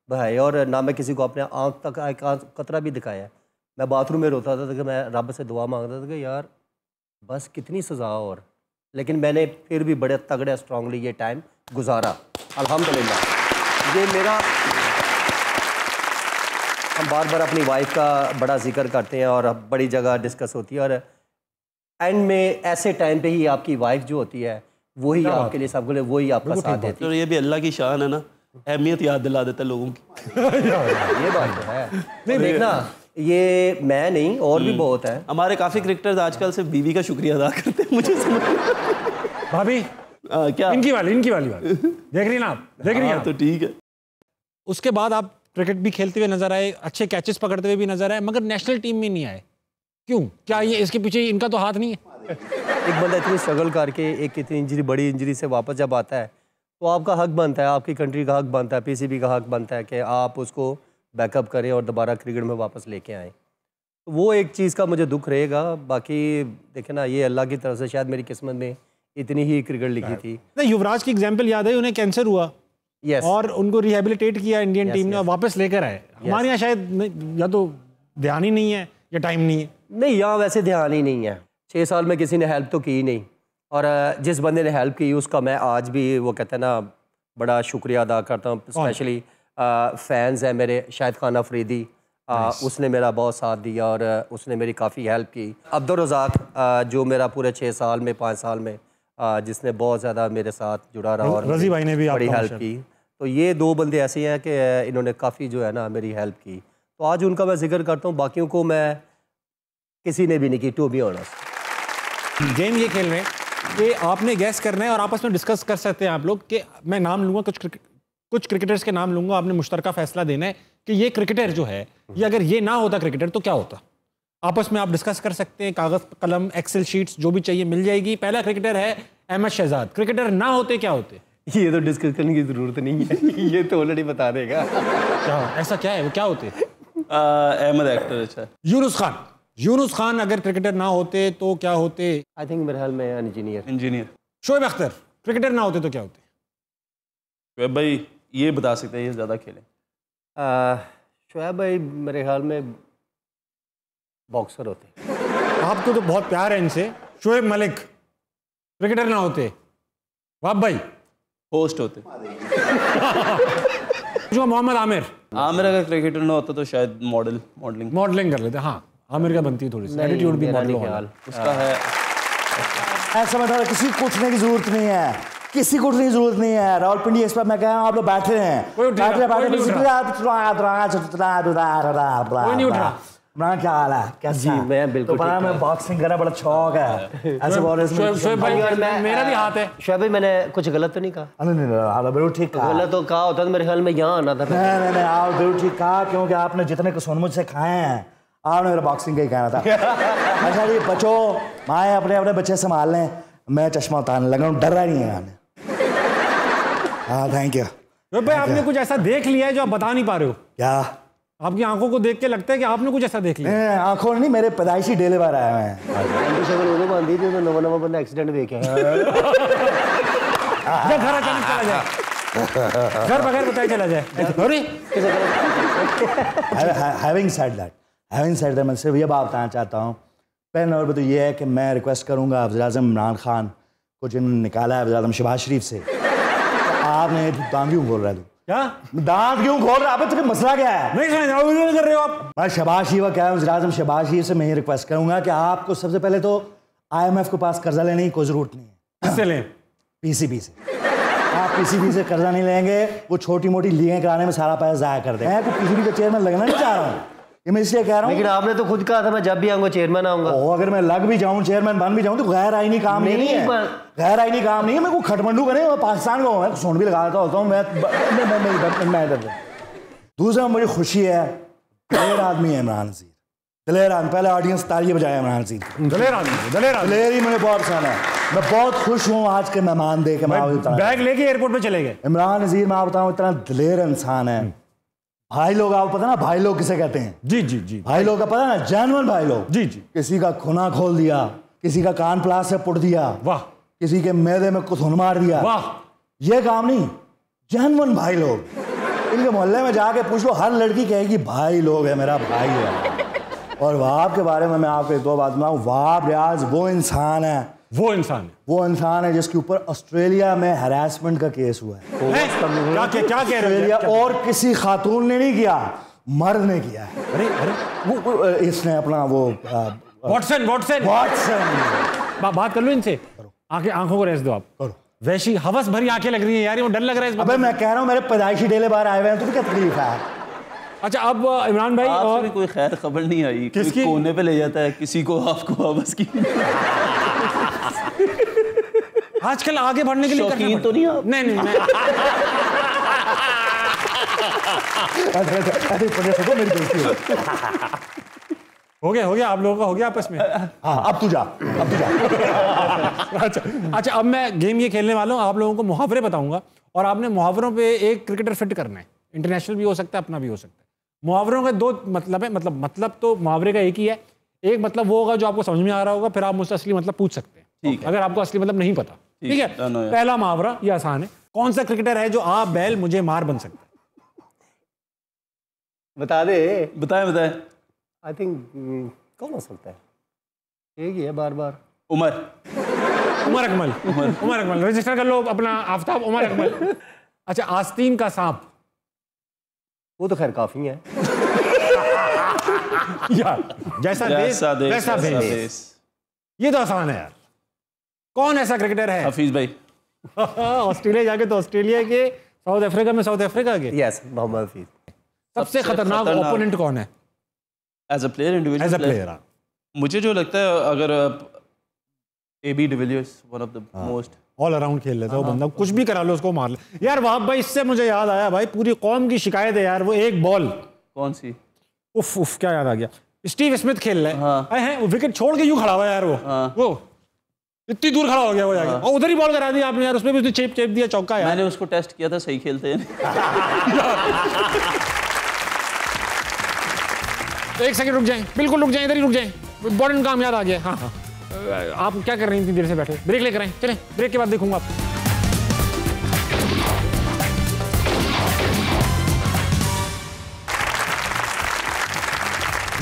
बहाए और ना मैं किसी को अपने आंख तक कतरा भी दिखाया। मैं बाथरूम में रोता था कि मैं रब से दुआ मांगता था कि यार बस कितनी सज़ा और, लेकिन मैंने फिर भी बड़े तगड़े स्ट्रांगली ये टाइम गुजारा, अल्हम्दुलिल्लाह। ये मेरा, हम बार बार अपनी वाइफ का बड़ा जिक्र करते हैं और बड़ी जगह डिस्कस होती है, और एंड में ऐसे टाइम पे ही आपकी वाइफ जो होती है वही आपके लिए सब कुछ, वही आपका साथ देती है। तो ये भी अल्लाह की शान है ना, अहमियत याद दिला देता है लोगों की। ये बात तो है। नहीं देखना, ये मैं नहीं और भी बहुत है। हमारे काफ़ी क्रिकेटर्स आजकल सिर्फ बीवी का शुक्रिया अदा करते हैं, मुझे समझ। भाभी क्या इनकी वाली बात देख रही ना आप, देख रही हैं? तो ठीक है। उसके बाद आप क्रिकेट भी खेलते हुए नजर आए, अच्छे कैचेस पकड़ते हुए भी नजर आए, मगर नेशनल टीम में नहीं आए, क्यों? क्या ये इसके पीछे इनका तो हाथ नहीं है? एक बंदा इतनी स्ट्रगल करके एक इतनी इंजरी, बड़ी इंजरी से वापस जब आता है तो आपका हक बनता है, आपकी कंट्री का हक बनता है, पीसीबी का हक बनता है कि आप उसको बैकअप करें और दोबारा क्रिकेट में वापस लेके आएँ। तो वो एक चीज़ का मुझे दुख रहेगा। बाकी देखे ना, ये अल्लाह की तरफ से शायद मेरी किस्मत में इतनी ही क्रिकेट लिखी थी। नहीं, युवराज की एग्जाम्पल याद है, उन्हें कैंसर हुआ और उनको रिहेबिलिटेट किया इंडियन टीम ने और वापस लेकर आए। हमारे यहाँ शायद या तो ध्यान ही नहीं है या टाइम नहीं है। नहीं, यहाँ वैसे ध्यान ही नहीं है। 6 साल में किसी ने हेल्प तो की नहीं, और जिस बंदे ने हेल्प की उसका मैं आज भी वो कहते हैं ना बड़ा शुक्रिया अदा करता हूँ। स्पेशली फैंस है मेरे, शाहिद खान अफरीदी, उसने मेरा बहुत साथ दिया और उसने मेरी काफ़ी हेल्प की। अब्दुल रज़ाक जो मेरा पूरे 6 साल में 5 साल में जिसने बहुत ज़्यादा मेरे साथ जुड़ा रहा और रज़ी भाई ने भी बड़ी हेल्प की। तो ये 2 बंदे ऐसे हैं कि इन्होंने काफ़ी जो है ना मेरी हेल्प की, तो आज उनका मैं जिक्र करता हूँ। बाकियों को मैं किसी ने भी नहीं की, टू बी ऑनेस्ट। गेम ये खेल रहे हैं कि आपने गैस करना है और आपस में डिस्कस कर सकते हैं आप लोग कि मैं नाम लूंगा, कुछ क्रिकेटर्स के नाम लूंगा, आपने मुश्तरका फैसला देना है कि ये क्रिकेटर जो है, ये अगर ये ना होता क्रिकेटर तो क्या होता। आपस में आप डिस्कस कर सकते हैं, कागज कलम एक्सेल शीट्स जो भी चाहिए मिल जाएगी। पहला क्रिकेटर है अहमद शहजाद। क्रिकेटर ना होते क्या होते? ये तो डिस्कस करने की जरूरत नहीं है, ये तो ऑलरेडी बता देगा। क्या ऐसा क्या है, वो क्या होते? अहमद एक्टर। अच्छा, यूनुस खान अगर क्रिकेटर ना होते तो क्या होते? आई थिंक मेरे ख्याल में इंजीनियर। शोएब अख्तर क्रिकेटर ना होते तो क्या होते? शोएब भाई ये बता सकते हैं, ये ज़्यादा खेले। शोएब भाई मेरे ख्याल में बॉक्सर होते। आपको तो बहुत प्यार है इनसे। शोएब मलिक क्रिकेटर ना होते, वाब भाई होस्ट होते। जो मोहम्मद आमिर अगर क्रिकेटर ना होता तो शायद मॉडलिंग कर लेते। हाँ, आमिर का बनती है थोड़ी सी, एटीट्यूड भी मॉडल वाला उसका है। ऐसा मतलब किसी को उठने की जरूरत नहीं है, किसी को उठने की जरूरत नहीं है। रावलपिंडी इस पर मैं कह रहा हूँ आप लोग बैठे हैं, कोई नहीं उठ रहा। इमरान क्या हाल है? कैसा? जी मैं बिल्कुल तो पता है मैं बॉक्सिंग करना बड़ा शौक है। ऐसे बॉलर्स में शोएब भाई मेरा भी हाथ है। शोएब भाई मैंने कुछ गलत तो नहीं कहा? नहीं बिल्कुल ठीक कहा। गलत तो कहा होता तो मेरे ख्याल में यहाँ आना था। नहीं आप बिल्कुल ठीक कहा, क्योंकि आपने जितने कसून मुझसे खाए हैं आपने मेरा बॉक्सिंग का ही कहना था। अच्छा जी बच्चों, माएँ अपने अपने बच्चे संभाल लें, मैं चश्मा उतारने लगा हूँ, डर रहा नहीं है गाने। हाँ थैंक यू। भाई आपने कुछ ऐसा देख लिया है जो आप बता नहीं पा रहे हो? क्या? आपकी आंखों को देख के लगता है कि आपने कुछ ऐसा देख लिया? आंखों नहीं, मेरे पैदाइशी डेले बार आया मैं। बांधी थी तो नवा बंदा एक्सीडेंट देखे। घर अचानक चला जाए, घर बगैर बताए चला जाए। हैविंग सेड दैट मैं सिर्फ ये बात बताना चाहता हूँ, पहले नंबर पर तो ये है कि मैं रिक्वेस्ट करूँगा वज़ीर-ए-आज़म इमरान खान को, जिन्होंने निकाला है वज़ीर-ए-आज़म शहबाज शरीफ से, तो आपने दांत क्यों खोल रहा है? क्या दांत क्यों खोल रहा है? तुम्हें मसला क्या है? नहीं कर रहे हो आप? मैं शहबाज शरीफ क्या है, वज़ीर-ए-आज़म शहबाज शरीफ से मैं ये रिक्वेस्ट करूँगा कि आपको सबसे पहले तो IMF के पास कर्जा लेने की कोई ज़रूरत नहीं है। किससे लें? PCB से। आप PCB से कर्जा नहीं लेंगे, वो छोटी मोटी लीगें कराने में सारा पैसा ज़ाया कर देंगे। मैं को PCB का चेयरमैन लगना नहीं चाह रहा हूँ, ये मैं इसलिए कह रहा हूँ। लेकिन आपने तो खुद कहा था मैं जब भी आऊँगा चेयरमैन आऊँगा। अगर मैं लग भी जाऊँ, चेयरमैन बन भी जाऊँ तो गैर आईनी काम नहीं है। गैर आईनी काम नहीं है। मैं को खटमंडू करे, मैं पाकिस्तान का हूँ, मैं सोन भी लगा देता होता हूँ। मैं दूसरा मुझे खुशी है, दिलेर आदमी है इमरान नज़ीर, दिलेर आदमी। पहले ऑडियंस तालियां बजाए इमरान नज़ीर। दिलेर ही मुझे बहुत पसंद है। मैं बहुत खुश हूँ आज के मेहमान देख के। बैग लेके एयरपोर्ट पे चले गए। इमरान नज़ीर मैं बताऊँ इतना दिलेर इंसान है। भाई लोग, आपको पता ना भाई लोग किसे कहते हैं? जी भाई लोग का पता ना, जेन्युइन भाई लोग। जी किसी का खुना खोल दिया, किसी का कान प्लास से पुट दिया, वाह, किसी के मैदे में कुथुन मार दिया, वाह, ये काम नहीं। जेन्युइन भाई लोग, इनके मोहल्ले में जाके पूछ लो, हर लड़की कहेगी भाई लोग है, मेरा भाई है। और वाब के बारे में मैं आपको एक दो बात बताऊं। वाब रियाज वो इंसान है जिसके ऊपर ऑस्ट्रेलिया में हैरेसमेंट का केस हुआ है। क्या कह रहे हैं? और किसी खातून ने नहीं किया, मर्द ने किया है। अरे इसने अपना वो वॉटसन बात कर लो इनसे, आंखों को रेस दो आप। करो। वैसी हवस भरी आंखें लग रही है यार, वो डर लग रहा है। अबे मैं कह रहा हूँ मेरे पैदाइशी डेले बाहर आए हुए हैं, तो क्या तकलीफ है? अच्छा अब इमरान भाई, और कोई खैर खबर नहीं आई? किसकी? कोने पे ले जाता है किसी को, आपको हवस की। आजकल आगे बढ़ने के लिए शौकीन तो नहीं आप? नहीं मेरी दोस्ती हो गया आप लोगों का हो गया आपस में। हाँ अब तू जा। अच्छा अब मैं गेम ये खेलने वाला हूँ, आप लोगों को मुहावरे बताऊंगा और आपने मुहावरों पे एक क्रिकेटर फिट करना है। इंटरनेशनल भी हो सकता है, अपना भी हो सकता है। मुहावरों के दो मतलब है, मतलब तो मुहावरे का एक ही है। एक मतलब वो होगा जो आपको समझ में आ रहा होगा, फिर आप मुझसे असली मतलब पूछ सकते हैं। ठीक है। अगर आपको असली मतलब नहीं पता, ठीक है। पहला मुहावरा ये आसान है, कौन सा क्रिकेटर है जो आप बैल मुझे मार बन सकता है? बता दे। बताएं। आई थिंक कौन हो सकता है? एक ही है बार उमर अकमल। रजिस्टर कर लो अपना आफ्ताब, उमर अकमल। अच्छा आस्तीन का सांप, वो तो खैर काफी है यार। जैसा देश वैसा भेष, ये तो आसान है यार। कौन ऐसा क्रिकेटर है? हफीज भाई। ऑस्ट्रेलिया जाके तो ऑस्ट्रेलिया के, साउथ अफ्रीका में साउथ अफ्रीका के। यस, मोहम्मद हफीज। सबसे खतरनाक ओपोनेंट कौन है? As a player, individual player. मुझे जो लगता है, अगर AB de Villiers, one of the most. All around खेल लेता है वो बंदा, कुछ भी करा लो उसको मार ले यार। वहाब भाई, इससे मुझे याद आया भाई, पूरी कौम की शिकायत है यार, वो एक बॉल। कौन सी? उफ उफ, क्या याद आ गया, स्टीव स्मिथ खेल रहे हैं, वो विकेट छोड़ के यूं खड़ा हुआ यार, वो इतनी दूर खड़ा हो गया वो जाके, और उधर ही बॉल करा दी आपने यार, उसमें भी उसने चेप दिया, चौका यार। मैंने उसको टेस्ट किया था, सही खेलते हैं। एक सेकंड रुक जाएं, बिल्कुल रुक जाएं, इधर ही रुक जाएं, इंपॉर्टेंट काम याद आ गया। हाँ हाँ, आप क्या कर रही हैं इतनी देर से बैठे? ब्रेक लेकर आए, चलें, ब्रेक के बाद देखूंगा आपको।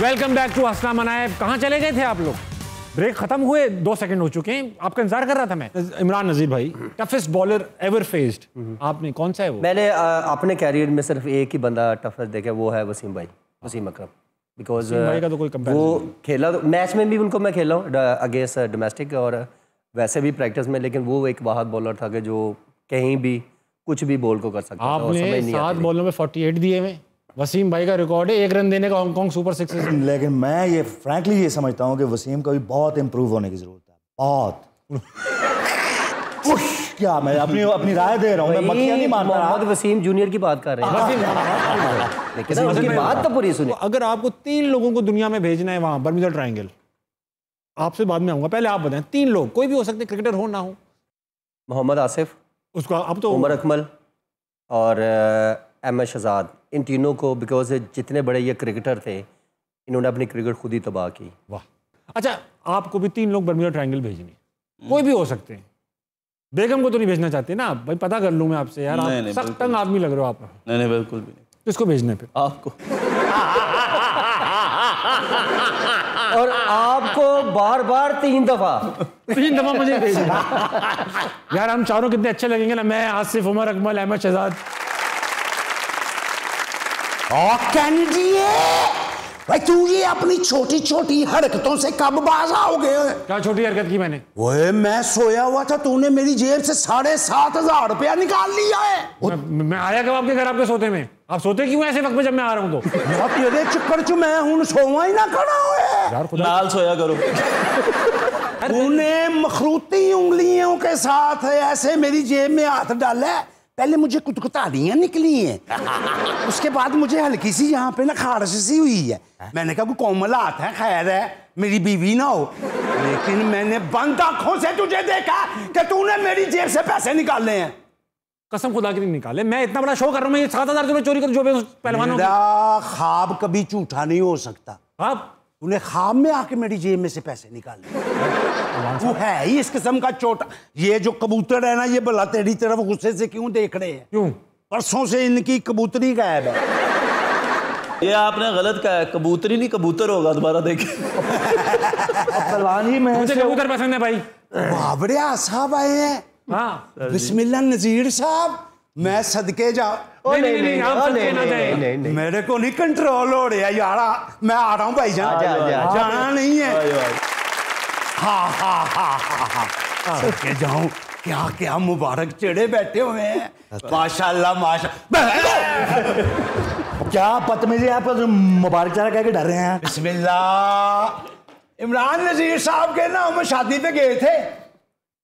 वेलकम बैक टू हंसना मनाए। कहाँ चले गए थे आप लोग? ब्रेक खत्म हुए 2 सेकंड हो चुके हैं, आपका इंतजार कर रहा था मैं। इमरान नजीर भाई, टफेस्ट बॉलर एवर फेस्ड, आपने कौन सा है वो? मैंने अपने कैरियर में सिर्फ एक ही बंदा टफेस्ट देखा, वो है वसीम भाई, वसीम अकरम। बिकॉज तो कोई वो खेला, तो मैच में भी उनको मैं खेला हूँ अगेंस्ट डोमेस्टिक और वैसे भी प्रैक्टिस में, लेकिन वो एक वाहद बॉलर था कि जो कहीं भी कुछ भी बॉल को कर सकता था। आपने 7 बॉलों में 48 दिए हुए, वसीम भाई का रिकॉर्ड है 1 रन देने का हांगकांग सुपर 6 से। लेकिन मैं ये फ्रैंकली ये समझता हूँ कि वसीम को भी बहुत इंप्रूव होने की जरूरत है, बहुत। क्या मैं अपनी राय दे रहा हूँ, मैं मक्खियाँ नहीं मारता। मोहम्मद वसीम जूनियर की बात कर रहे हैं, लेकिन उसकी बात तो पूरी सुनिए। अगर आपको 3 लोगों को दुनिया में भेजना है वहां बर्मुदा ट्रायंगल, आपसे बाद में आऊंगा, पहले आप बताएं 3 लोग, कोई भी हो सकते, क्रिकेटर हो ना हो। मोहम्मद आसिफ, उसको अब तो उमर अकमल और अहमद शहजाद, इन तीनों को, बिकॉज जितने बड़े ये क्रिकेटर थे, इन्होंने अपनी क्रिकेट खुद ही तबाह की। वाह। अच्छा, आपको भी 3 लोग बर्मुदा ट्रायंगल भेजने, कोई भी हो सकते हैं। बेगम को तो नहीं भेजना चाहते ना भाई? पता कर लूं मैं आपसे यार, आप सख्त तंग आदमी लग रहे हो आप। नहीं बिल्कुल भी नहीं। किसको भेजने पे? आपको। और आपको बार बार 3 दफा 3 दफा मुझे भेजना यार। हम चारों कितने अच्छे लगेंगे ना, मैं, आसिफ, उमर अकमल, अहमद शहजाद। भाई तू ये अपनी छोटी छोटी हरकतों से कब बाज आओगे? क्या छोटी हरकत की मैंने? ओए मैं सोया हुआ था, तूने मेरी जेब से 7,500 रुपया निकाल लिया है। मैं आया कब आपके घर आपके सोते में? आप सोते क्यों ऐसे वक्त में जब मैं आ रहा हूँ तो? तेरे चक्कर च मैं हूं सोवा ही ना खड़ा हुए यार, खुदा नाल सोया करो। तूने मखरूती उंगलियों के साथ ऐसे मेरी जेब में हाथ डाला है। पहले मुझे कुतकुतानियां निकली हैं, उसके बाद मुझे हल्की सी यहाँ पे ना खारिश सी हुई है। मैंने कहा कोमल हाथ है, खैर है, मेरी बीवी ना हो। लेकिन मैंने बंद आंखों से तुझे देखा कि तूने मेरी जेब से पैसे निकाले हैं। कसम खुदा की नहीं निकाले। मैं इतना बड़ा शो कर रहा हूँ, मैं 7,000 रुपये चोरी कर जो पहलवानों मेरा ख्वाब कभी झूठा नहीं हो सकता। आप तूने ख्वाब में आके मेरी जेब में से पैसे निकाले। तू है ही इस किस्म का छोटा। ये जो कबूतर है ना, ये भला तेरी तरफ गुस्से से क्यों देख रहे हैं? क्यों? परसों से इनकी कबूतरी गायब है। ये आपने गलत कहा है, कबूतरी नहीं कबूतर होगा, दोबारा देखें। पहलवान ही में मुझे कबूतर पसंद है भाई। बाबरिया साहब आए हैं। हाँ, बिस्मिल्लाह नजीर साहब, मैं सदके जाओ। नहीं, मेरे को नहीं कंट्रोल हो रहा यार, मैं आ रहा हूँ भाई जान, जाना नहीं है। हाँ हाँ हाँ हाँ हाँ, सदके जाऊं। क्या क्या मुबारक चढ़े बैठे हुए हैं, माशाल्लाह माशाल्लाह। क्या बदतमीजी है, आप मुबारक चारा कह के डर रहे हैं? बिस्मिल्लाह। इमरान नजीर साहब के ना हम शादी पे गए थे,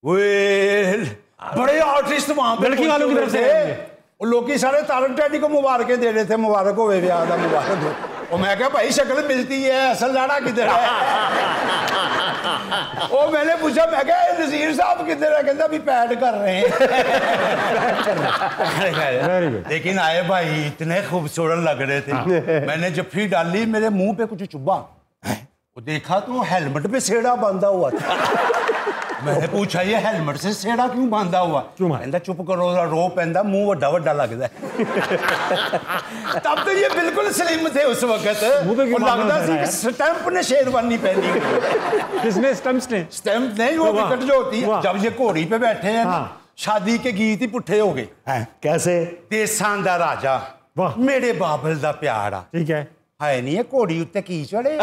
बड़े आर्टिस्ट वहां पे, लड़की वालों की तरफ से लोग सारे तारक टैडी को मुबारकें दे रहे थे, मुबारक हो ब्याह दा, मुबारक हो। और मैं क्या भाई शक्ल मिलती है, असल लाड़ा किधर है? ओ मैंने पूछा, मैं क्या नजीर साहब किधर है? कहता अभी पैड कर रहे हैं। लेकिन आए भाई इतने खूबसूरत लग रहे थे। मैंने जफ्फी डाली, मेरे मुंह पे कुछ चुभा, वो देखा तो हेलमेट पे सेड़ा बांधा हुआ था। मैंने पूछा ये हेलमेट से सेड़ा क्यों बांधा हुआ? कहता चुप करो, रो पैंदा, मुंह वड्डा वड्डा लगता है। तब तो ये बिल्कुल सलीम थे उस वक्त, लगता सी स्टैंप ने शेरवानी पहनी। किसने? स्टैंप ने? स्टैंप नहीं, वो विकेट जो होती है। जब ये घोड़ी पे बैठे हैं, शादी के गीत ही पुट्ठे हो गए। कैसे? देसां दा राजा, मेरे बाबल दा प्यारा, ठीक है नहीं है घोड़ी उत्ते की चढ़े।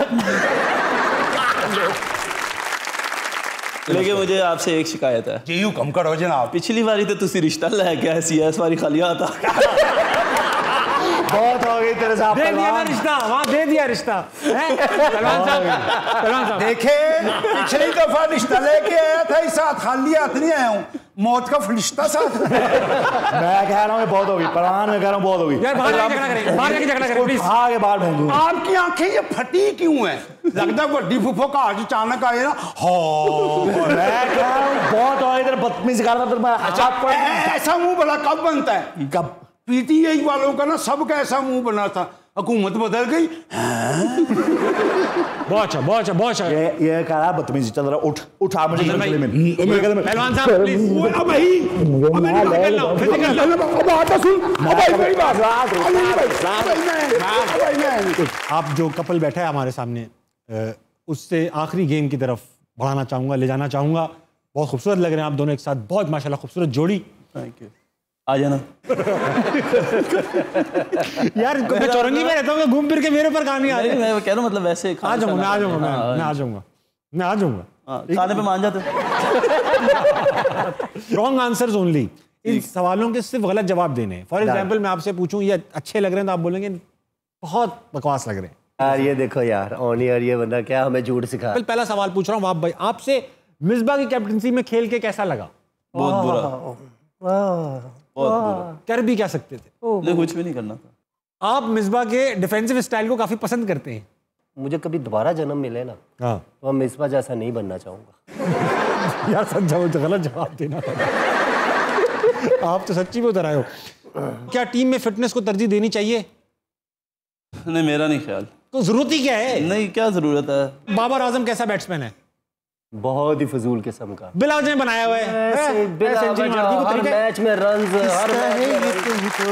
लेकिन मुझे आपसे एक शिकायत है। जी हुक्म करो जनाब। पिछली बारी तो तुसी रिश्ता लेके आए सी, इस बारी खाली आता। बहुत हो गई तेरे साथ दे दिया ना रिश्ता, वहाँ दे दिया रिश्ता। पहलवान साहब देखे पिछली दफा रिश्ता लेके आया था, इस साथ खाली हाथ नहीं आया हूँ, मौत का फरिश्ता साथ। मैं कह रहा हूँ बहुत होगी पहलवान, मैं कह रहा हूँ बहुत होगी यार, बाहर जाके झगड़ा करें, बाहर जाके झगड़ा करें प्लीज। आगे बाहर भेज दूँ। आपकी आंखें ये फटी क्यों है? लगता है बड्डी फुफो का आज अचानक आए ना। मैं कह रहा हूँ बहुत हो गई तेरे बदतमीजी कर रहा था। ऐसा मुंह बड़ा कब बनता है? कब? पीटीआई वालों का ना सबका ऐसा मुंह बना था, हुकूमत बदल गई। बहुत अच्छा, बहुत अच्छा, बहुत अच्छा। ये कह रहा है बदतमीजी। चल रहा उठ उठा मुझे गले में। पहलवान साहब प्लीज। अब भाई अब मैं निकल रहा हूं, फिर निकल रहा हूं। अब बात तो सुन। अब भाई मेरी बात। आप जो कपल बैठा है हमारे सामने, उससे आखिरी गेम की तरफ बढ़ाना चाहूंगा, ले जाना चाहूंगा। बहुत खूबसूरत लग रहे हैं आप दोनों एक साथ, बहुत माशाल्लाह खूबसूरत जोड़ी। Thank you. आ जाना। यार मैं चौरंगी में रहता हूँ, घूम फिर के मेरे ऊपर कहानी आ रही है। मैं कह रहा हूँ मतलब वैसे आ जाऊंगा, मैं आ जाऊंगा, मैं आ जाऊंगा, मैं आ जाऊंगा। खाने पे मान जाते। Wrong answers only. इन सवालों के सिर्फ गलत जवाब देने हैं। फॉर एग्जाम्पल मैं आपसे पूछूं ये अच्छे लग रहे हैं तो आप बोलेंगे बहुत बकवास लग रहे हैं। यार ये देखो यार, ऑन ईयर ये बंदा क्या हमें झूठ सिखा। पहला सवाल पूछ रहा हूँ आप भाई, आपसे मिसबा की कैप्टनसी में खेल के कैसा लगा? बहुत बुरा, बहुत बुरा। कर भी क्या सकते थे? नहीं, कुछ भी नहीं करना था। आप मिसबा के डिफेंसिव स्टाइल को काफी पसंद करते हैं। मुझे कभी दोबारा जन्म मिले ना, हाँ, तो मैं मिसबा जैसा नहीं बनना चाहूंगा। यार सच गलत जवाब देना था। आप तो सच्ची में उतर आए हो। क्या टीम में फिटनेस को तरजीह देनी चाहिए? नहीं, मेरा नहीं ख्याल। तो जरूरत ही क्या है? नहीं, क्या जरूरत है? बाबर आजम कैसा बैट्समैन है? बहुत ही फजूल किस्म का। बिल आजम बनाया हुआ है, सेंचुरी मारती है, हर मैच में रन, हर मैच तो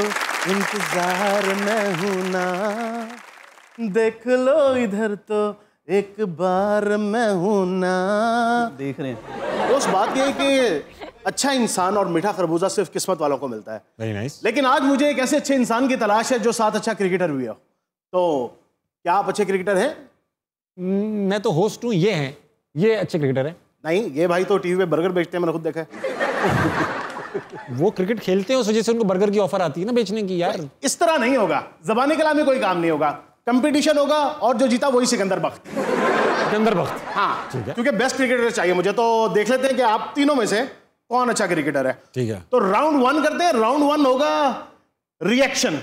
इंतजार में हूं ना, देख लो इधर तो एक बार मैं हूं ना। देख रहे हैं उस बात ये है कि अच्छा इंसान और मीठा खरबूजा सिर्फ किस्मत वालों को मिलता है। Very nice. लेकिन आज मुझे एक ऐसे अच्छे इंसान की तलाश है जो साथ अच्छा क्रिकेटर भी हो। तो क्या आप अच्छे क्रिकेटर हैं? मैं तो होस्ट हूँ, ये हैं, ये अच्छे क्रिकेटर हैं। नहीं, ये भाई तो टीवी पे बर्गर बेचते हैं, मैंने खुद देखा है। वो क्रिकेट खेलते हैं, उस वजह से उनको बर्गर की ऑफर आती है ना बेचने की। यार इस तरह नहीं होगा, ज़बानी कलाम में कोई काम नहीं होगा, कंपटीशन होगा और जो जीता वही सिकंदर बख्त। सिकंदर बख्त, हाँ, क्योंकि बेस्ट क्रिकेटर चाहिए मुझे। तो देख लेते हैं कि आप तीनों में से कौन अच्छा क्रिकेटर है। ठीक है, तो राउंड 1 करते हैं। राउंड 1 होगा रिएक्शन।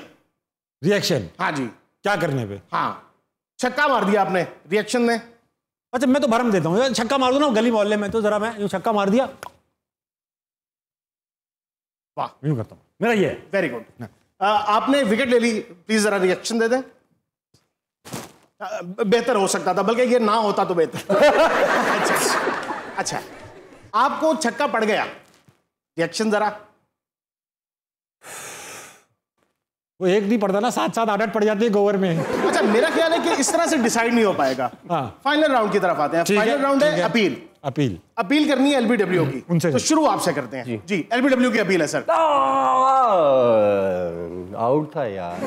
रिएक्शन? हाँ जी। क्या करने पे? हाँ, छक्का मार दिया आपने, रिएक्शन में। अच्छा, मैं तो भरम देता हूँ, छक्का मार दो ना गली मोहल्ले में, तो जरा मैं यूं छक्का मार दिया, वाह, यूं करता हूँ, मेरा ये है। Very good. आपने विकेट ले ली, प्लीज जरा रिएक्शन दे दें। बेहतर हो सकता था, बल्कि ये ना होता तो बेहतर। अच्छा, आपको छक्का पड़ गया, रिएक्शन जरा। वो एक नहीं पड़ता ना, 7-7 8-8 पड़ जाते हैं ओवर में। अच्छा, मेरा ख्याल है कि इस तरह से डिसाइड नहीं हो पाएगा। हाँ, फाइनल राउंड की तरफ आते हैं। फाइनल राउंड है अपील। अपील, अपील करनी है एलबीडब्ल्यू की। उनसे तो शुरू आपसे करते हैं जी। एलबीडब्ल्यू की अपील है सर। आउट था यार।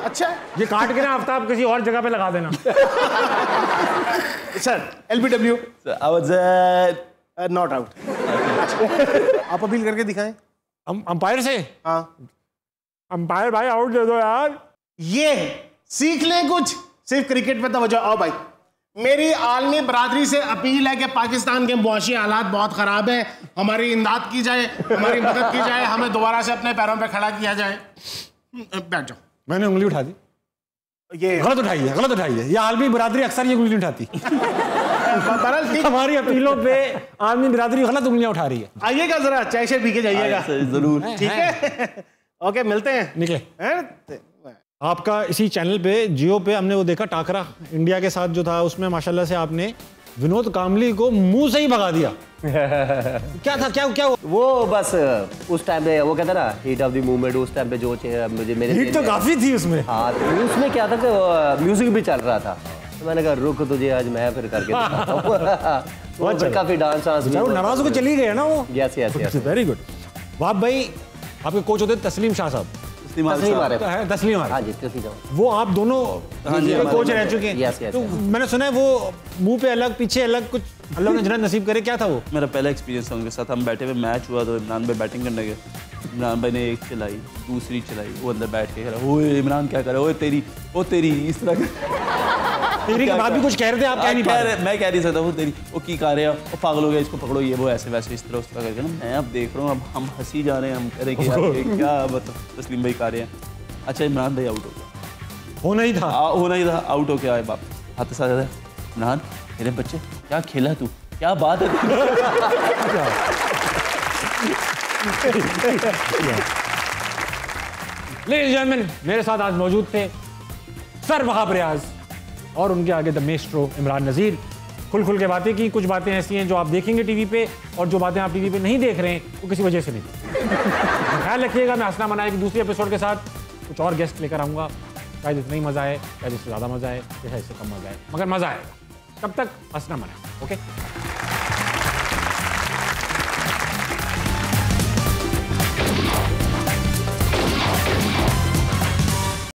अच्छा, ये काट के ना आफ्ताब किसी और जगह पे लगा देना। Sir LBW not out. आप अपील करके दिखाएं अंपायर से। हाँ, अंपायर भाई आउट दे दो यार। ये सीख लें कुछ, सिर्फ क्रिकेट पे तवज्जो। आओ भाई, मेरी आलमी बरादरी से अपील है कि पाकिस्तान के मुआशी हालात बहुत ख़राब है, हमारी इमदाद की जाए, हमारी मदद की जाए, हमें दोबारा से अपने पैरों पे खड़ा किया जाए। बैठ जाओ। मैंने उंगली उठा दी। ये गलत उठाई है, गलत उठाई है। ये आलमी बरादरी अक्सर ये उंगली उठाती। हमारी अपीलों पे आलमी बरादरी गलत उंगलियां उठा रही है। आइएगा जरा, चाय से पी के जाइएगा। जरूर, ठीक है। ओके, मिलते हैं। निकले। आपका इसी चैनल पे जियो पे हमने वो देखा टाकरा इंडिया के साथ जो था, उसमें माशाल्लाह से आपने विनोद कामली को मुंह से ही भगा दिया। क्या था, क्या वो बस उस टाइम पे वो कहता ना हीट ऑफ द मूवमेंट, उस टाइम पे जो मुझे मेरे हीट तो काफी थी उसमें। हाँ, तो उसमें क्या था कि म्यूजिक भी चल रहा था, तो मैंने कहा रुक तुझे आज मैं फिर करके दिखाता हूं। वो फिर काफी डांस नाराज होकर चली गई है ना वो। Yes yes yes, very good. वाह भाई, आपके कोच होते तस्लीम शाह साहब, तस्लीम तस्लीम, हाँ जी, तस्लीम। वो आप दोनों कोच रह चुके हैं। Yes yes. तो मैंने सुना है वो मुंह पे अलग पीछे अलग कुछ अल्लाह ने जन्नत नसीब करे, क्या था वो? मेरा पहला एक्सपीरियंस था उनके साथ। हम बैठे हुए मैच हुआ तो इमरान भाई बैटिंग करने गए। इमरान भाई ने एक चलाई, दूसरी चलाई, वो अंदर बैठ के कह रहा ओए इमरान क्या कर रहा है, ओए तेरी इस तरह तेरी के बाद भी कुछ कह रहे थे, आप कह नहीं पा रहे? मैं कह नहीं सकता वो तेरी वो की कर रहे हैं, वो पागल हो गया, इसको पकड़ो, ये वो ऐसे वैसे इस तरह उस तरह करके ना। मैं अब देख रहा हूँ, अब हम हंसी जा रहे हैं, हम कह रहे हैं कि यार ये क्या मतलब तस्लीम भाई कर रहे हैं। अच्छा इमरान भाई आउट हो गया, होना ही था आउट हो के आए बाप हाथ साथ इमरान मेरे बच्चे क्या खेला तू, क्या बात है लेडीज एंड जेंटलमैन, मेरे साथ आज मौजूद थे सर वहाब रियाज और उनके आगे द मेस्ट्रो इमरान नज़ीर। खुल के बातें की। कुछ बातें ऐसी हैं जो आप देखेंगे टीवी पे और जो बातें आप टीवी पे नहीं देख रहे हैं वो किसी वजह से नहीं। ख्याल रखिएगा, मैं हंसना मनाए कि दूसरे एपिसोड के साथ कुछ और गेस्ट लेकर आऊँगा। शायद इतना ही मज़ा आए, शायद इससे ज़्यादा मज़ा आए, शायद इससे कम मज़ा आए, मगर मज़ा आएगा। तब तक हंसना मनाए। ओके।